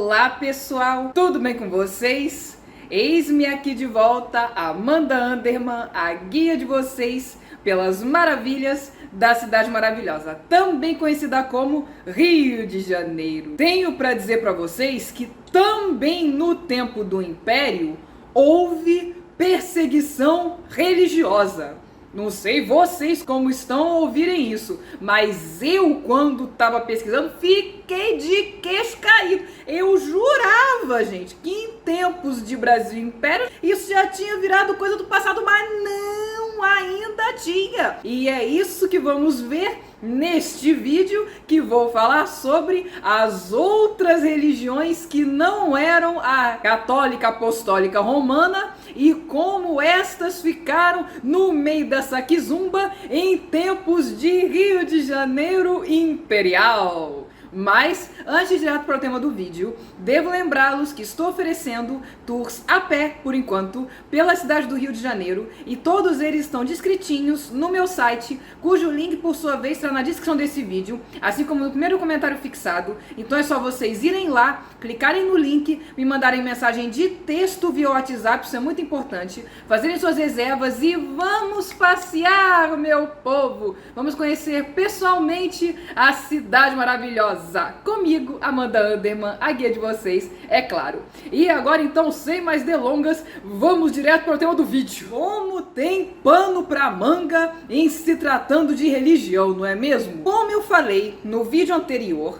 Olá pessoal, tudo bem com vocês? Eis-me aqui de volta, Amanda Anderman, a guia de vocês pelas maravilhas da cidade maravilhosa, também conhecida como Rio de Janeiro. Tenho para dizer para vocês que também no tempo do Império houve perseguição religiosa. Não sei vocês como estão a ouvirem isso, mas eu, quando estava pesquisando, fiquei de queixo caído. Eu jurava, gente, que em tempos de Brasil e Império isso já tinha virado coisa do passado, mas não, ainda tinha. E é isso que vamos ver neste vídeo, que vou falar sobre as outras religiões que não eram a católica apostólica romana e como estas ficaram no meio dessa quizumba em tempos de Rio de Janeiro imperial. Mas, antes de ir para o tema do vídeo, devo lembrá-los que estou oferecendo tours a pé, por enquanto, pela cidade do Rio de Janeiro, e todos eles estão descritinhos no meu site, cujo link, por sua vez, está na descrição desse vídeo, assim como no primeiro comentário fixado. Então é só vocês irem lá, clicarem no link, me mandarem mensagem de texto via WhatsApp, isso é muito importante, fazerem suas reservas e vamos passear, meu povo! Vamos conhecer pessoalmente a cidade maravilhosa. Comigo, Amanda Anderman, a guia de vocês, é claro. E agora então, sem mais delongas, vamos direto para o tema do vídeo. Como tem pano pra manga em se tratando de religião, não é mesmo? Como eu falei no vídeo anterior,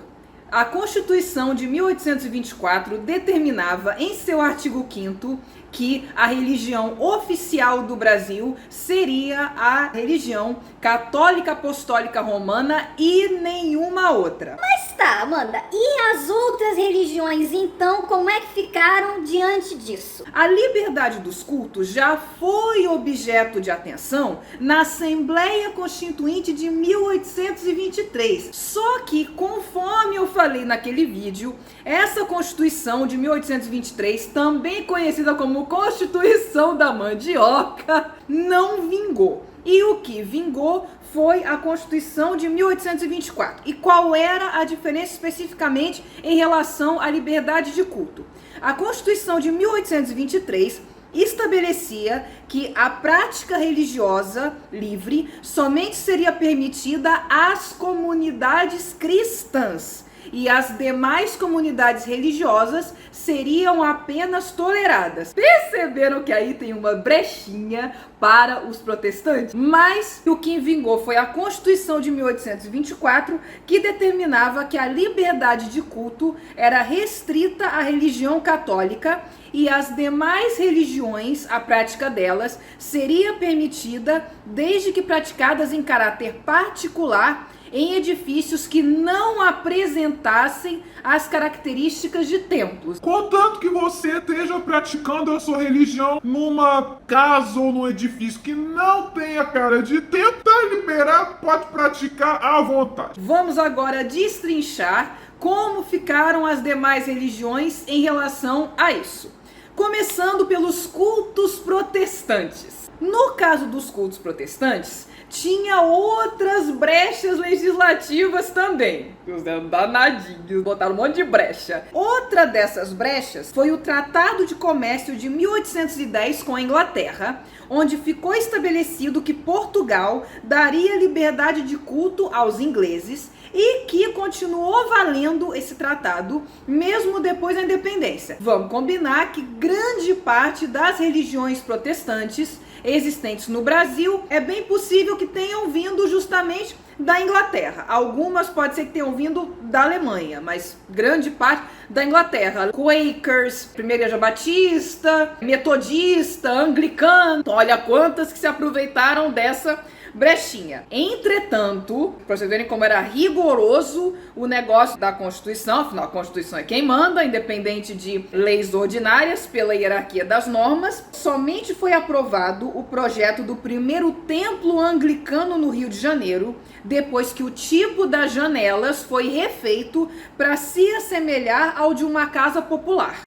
a Constituição de 1824 determinava em seu artigo 5º que a religião oficial do Brasil seria a religião católica apostólica romana e nenhuma outra. Mas tá, Amanda, e as outras religiões então, como é que ficaram diante disso? A liberdade dos cultos já foi objeto de atenção na Assembleia Constituinte de 1823. Só que, conforme eu falei naquele vídeo, essa Constituição de 1823, também conhecida como Constituição da Mandioca, não vingou. E o que vingou foi a Constituição de 1824. E qual era a diferença especificamente em relação à liberdade de culto? A Constituição de 1823 estabelecia que a prática religiosa livre somente seria permitida às comunidades cristãs e as demais comunidades religiosas seriam apenas toleradas. Perceberam que aí tem uma brechinha para os protestantes? Mas o que vingou foi a Constituição de 1824, que determinava que a liberdade de culto era restrita à religião católica e as demais religiões, a prática delas, seria permitida desde que praticadas em caráter particular em edifícios que não apresentassem as características de templos. Contanto que você esteja praticando a sua religião numa casa ou num edifício que não tenha cara de templo, tá liberado, pode praticar à vontade. Vamos agora destrinchar como ficaram as demais religiões em relação a isso. Começando pelos cultos protestantes. No caso dos cultos protestantes, tinha outras brechas legislativas também. Os danadinhos botaram um monte de brecha. Outra dessas brechas foi o Tratado de Comércio de 1810 com a Inglaterra, onde ficou estabelecido que Portugal daria liberdade de culto aos ingleses e que continuou valendo esse tratado mesmo depois da independência. Vamos combinar que grande parte das religiões protestantes existentes no Brasil é bem possível que tenham vindo justamente da Inglaterra. Algumas pode ser que tenham vindo da Alemanha, mas grande parte da Inglaterra. Quakers, Primeira Igreja Batista, Metodista, Anglicano, olha quantas que se aproveitaram dessa brechinha. Entretanto, para vocês verem como era rigoroso o negócio da Constituição, afinal a Constituição é quem manda, independente de leis ordinárias, pela hierarquia das normas, somente foi aprovado o projeto do primeiro templo anglicano no Rio de Janeiro, depois que o tipo das janelas foi refeito para se assemelhar ao de uma casa popular,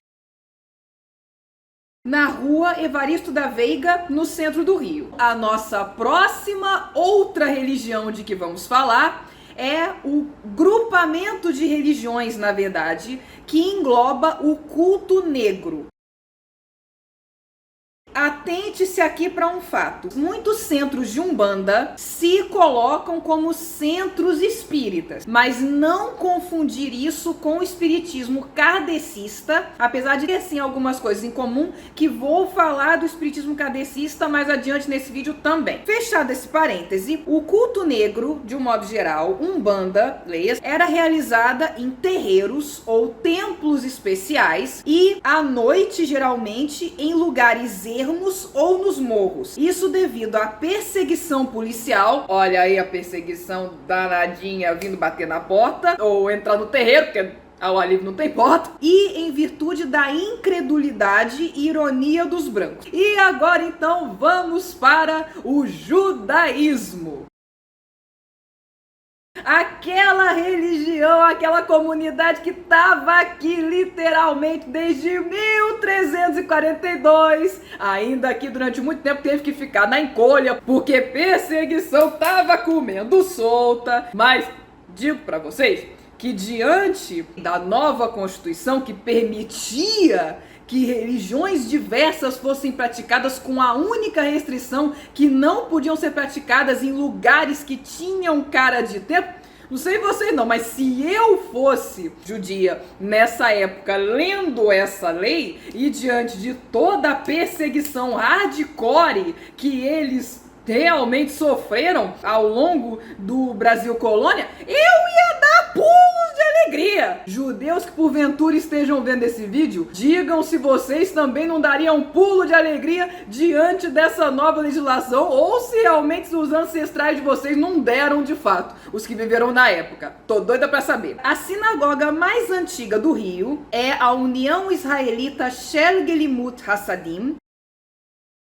na rua Evaristo da Veiga, no centro do Rio. A nossa próxima outra religião de que vamos falar é o grupamento de religiões, na verdade, que engloba o culto negro. Atente-se aqui para um fato. Muitos centros de Umbanda se colocam como centros espíritas, mas não confundir isso com o espiritismo kardecista, apesar de ter sim algumas coisas em comum, que vou falar do espiritismo kardecista mais adiante nesse vídeo também. Fechado esse parêntese, o culto negro, de um modo geral, Umbanda, leia, era realizada em terreiros ou templos especiais e à noite, geralmente, em lugares ermos ou nos morros. Isso devido à perseguição policial. Olha aí a perseguição danadinha vindo bater na porta ou entrar no terreiro, porque ao ar livre não tem porta. E em virtude da incredulidade e ironia dos brancos. E agora então vamos para o judaísmo. Aquela religião, aquela comunidade que estava aqui literalmente desde 1342, ainda aqui durante muito tempo teve que ficar na encolha, porque perseguição estava comendo solta. Mas digo para vocês que diante da nova Constituição que permitia que religiões diversas fossem praticadas com a única restrição que não podiam ser praticadas em lugares que tinham cara de templo. Não sei vocês não, mas se eu fosse judia nessa época lendo essa lei e diante de toda a perseguição hardcore que eles realmente sofreram ao longo do Brasil colônia, eu ia dar pulos de alegria. Judeus que porventura estejam vendo esse vídeo, digam se vocês também não dariam um pulo de alegria diante dessa nova legislação, ou se realmente os ancestrais de vocês não deram de fato, os que viveram na época. Tô doida pra saber. A sinagoga mais antiga do Rio é a União Israelita Shel Gelimut Hasadim,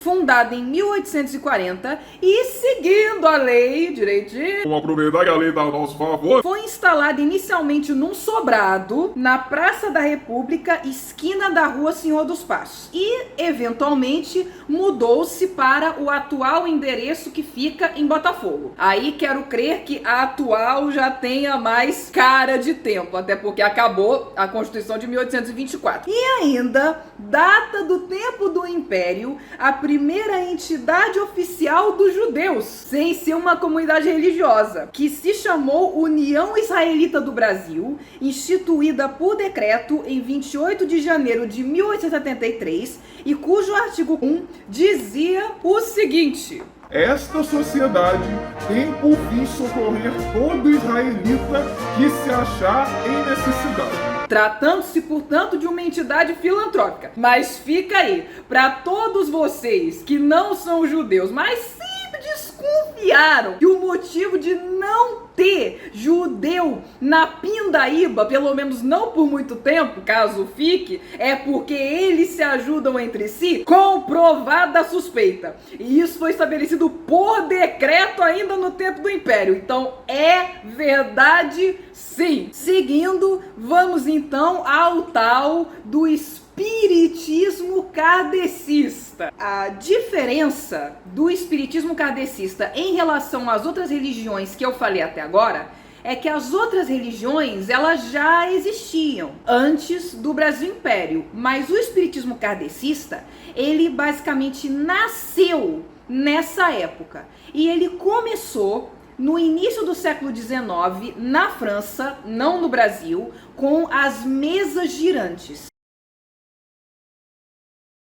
fundada em 1840 e, seguindo a lei direitinho, Vamos aproveitar que a lei está a nosso favor. foi instalada inicialmente num sobrado na Praça da República, esquina da Rua Senhor dos Passos, e eventualmente mudou-se para o atual endereço que fica em Botafogo. Aí quero crer que a atual já tenha mais cara de tempo, até porque acabou a Constituição de 1824. E ainda data do tempo do Império a primeira entidade oficial dos judeus, sem ser uma comunidade religiosa, que se chamou União Israelita do Brasil, instituída por decreto em 28 de janeiro de 1873, e cujo artigo 1 dizia o seguinte: Esta sociedade tem por fim socorrer todo israelita que se achar em necessidade. Tratando-se, portanto, de uma entidade filantrópica. Mas fica aí, para todos vocês que não são judeus, mas sempre desconfiaram que o motivo de não ter judeu na Pindaíba, pelo menos não por muito tempo, caso fique, é porque eles se ajudam entre si, comprovada a suspeita. E isso foi estabelecido por decreto ainda no tempo do Império. Então é verdade, sim. Seguindo, vamos então ao tal do espiritismo kardecista. A diferença do espiritismo kardecista em relação às outras religiões que eu falei até agora é que as outras religiões, elas já existiam antes do Brasil Império, mas o espiritismo kardecista, ele basicamente nasceu nessa época e ele começou no início do século XIX, na França, não no Brasil, com as mesas girantes.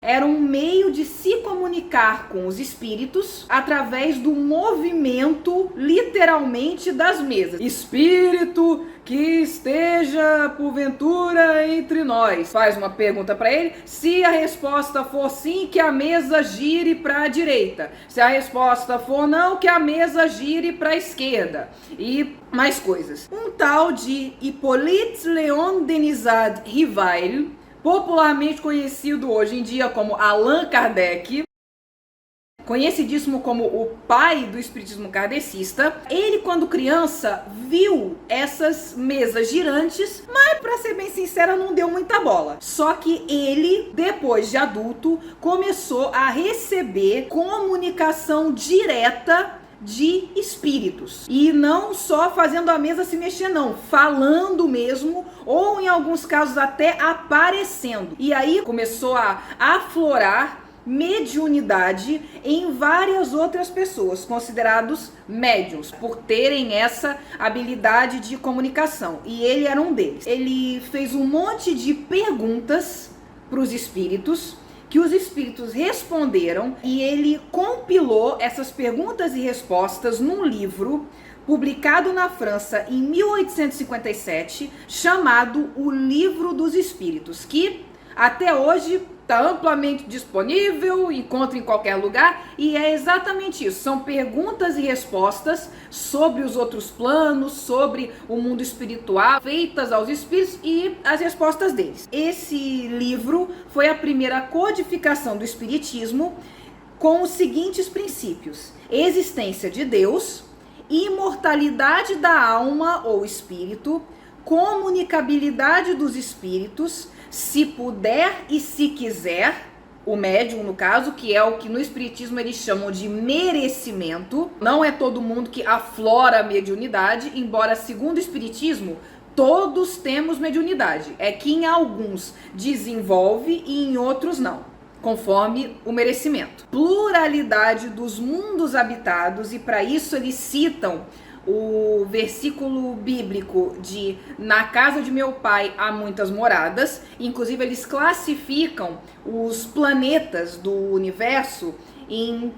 Era um meio de se comunicar com os espíritos através do movimento, literalmente, das mesas. Espírito que esteja, porventura, entre nós. Faz uma pergunta para ele. Se a resposta for sim, que a mesa gire para a direita. Se a resposta for não, que a mesa gire para a esquerda. E mais coisas. Um tal de Hippolyte Léon Denisard Rivail, popularmente conhecido hoje em dia como Allan Kardec, conhecidíssimo como o pai do espiritismo kardecista, ele, quando criança, viu essas mesas girantes, mas, para ser bem sincera, não deu muita bola. Só que ele, depois de adulto, começou a receber comunicação direta de espíritos. E não só fazendo a mesa se mexer não, falando mesmo, ou em alguns casos até aparecendo. E aí começou a aflorar mediunidade em várias outras pessoas, considerados médiuns, por terem essa habilidade de comunicação. E ele era um deles. Ele fez um monte de perguntas para os espíritos, que os espíritos responderam, e ele compilou essas perguntas e respostas num livro publicado na França em 1857, chamado O Livro dos Espíritos, que até hoje está amplamente disponível, encontra em qualquer lugar, e é exatamente isso. São perguntas e respostas sobre os outros planos, sobre o mundo espiritual, feitas aos espíritos e as respostas deles. Esse livro foi a primeira codificação do espiritismo com os seguintes princípios: existência de Deus, imortalidade da alma ou espírito, comunicabilidade dos espíritos, se puder e se quiser, o médium no caso, que é o que no espiritismo eles chamam de merecimento. Não é todo mundo que aflora a mediunidade, embora segundo o espiritismo todos temos mediunidade. É que em alguns desenvolve e em outros não, conforme o merecimento. Pluralidade dos mundos habitados, e para isso eles citam o versículo bíblico de na casa de meu pai há muitas moradas. Inclusive eles classificam os planetas do universo em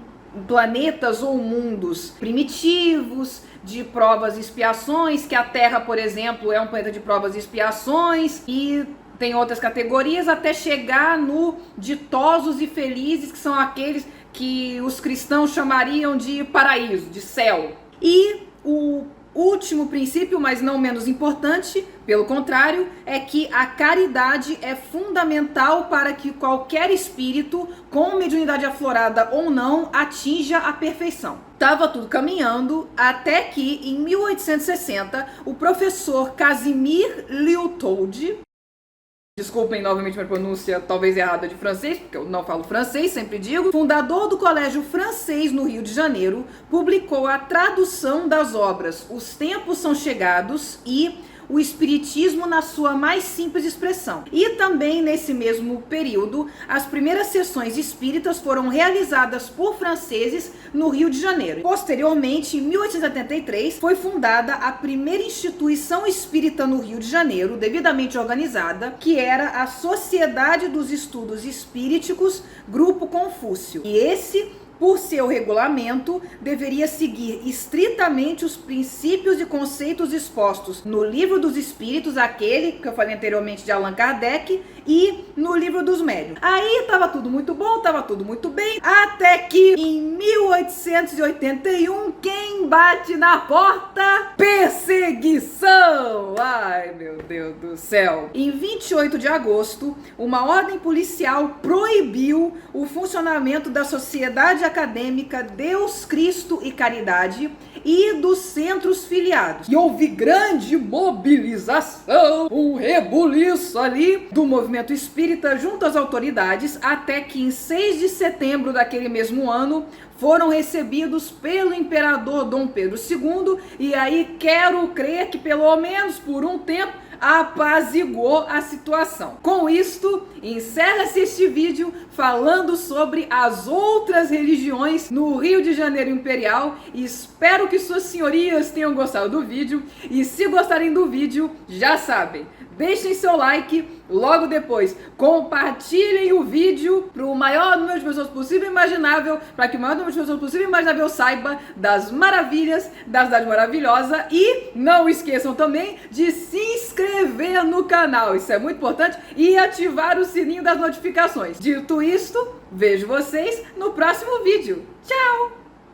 planetas ou mundos primitivos, de provas e expiações, que a Terra, por exemplo, é um planeta de provas e expiações, e tem outras categorias até chegar no ditosos e felizes, que são aqueles que os cristãos chamariam de paraíso, de céu. E o último princípio, mas não menos importante, pelo contrário, é que a caridade é fundamental para que qualquer espírito, com mediunidade aflorada ou não, atinja a perfeição. Estava tudo caminhando até que, em 1860, o professor Casimir Leuthod, desculpem novamente minha pronúncia talvez errada de francês, porque eu não falo francês, sempre digo, fundador do Colégio Francês no Rio de Janeiro, publicou a tradução das obras Os Tempos São Chegados e O Espiritismo na sua mais simples expressão. E também nesse mesmo período, as primeiras sessões espíritas foram realizadas por franceses no Rio de Janeiro. Posteriormente, em 1873, foi fundada a primeira instituição espírita no Rio de Janeiro, devidamente organizada, que era a Sociedade dos Estudos Espíriticos, Grupo Confúcio. E esse, por seu regulamento, deveria seguir estritamente os princípios e conceitos expostos no Livro dos Espíritos, aquele que eu falei anteriormente de Allan Kardec, e no Livro dos Médiuns. Aí estava tudo muito bom, estava tudo muito bem, até que em 1881, quem bate na porta? Perseguição! Ai, meu Deus do céu! Em 28 de agosto, uma ordem policial proibiu o funcionamento da Sociedade Acadêmica Deus, Cristo e Caridade e dos centros filiados. E houve grande mobilização, um rebuliço ali do movimento espírita junto às autoridades, até que em 6 de setembro daquele mesmo ano foram recebidos pelo imperador Dom Pedro II, e aí quero crer que pelo menos por um tempo apaziguou a situação. Com isto, encerra-se este vídeo falando sobre as outras religiões no Rio de Janeiro Imperial. Espero que suas senhorias tenham gostado do vídeo, e se gostarem do vídeo, já sabem, deixem seu like, logo depois compartilhem o vídeo para o maior número de pessoas possível e imaginável, para que o maior número de pessoas possível e imaginável saiba das maravilhas da Cidade Maravilhosa, e não esqueçam também de se inscrever no canal, isso é muito importante, e ativar o sininho das notificações. Dito isto, vejo vocês no próximo vídeo. Tchau!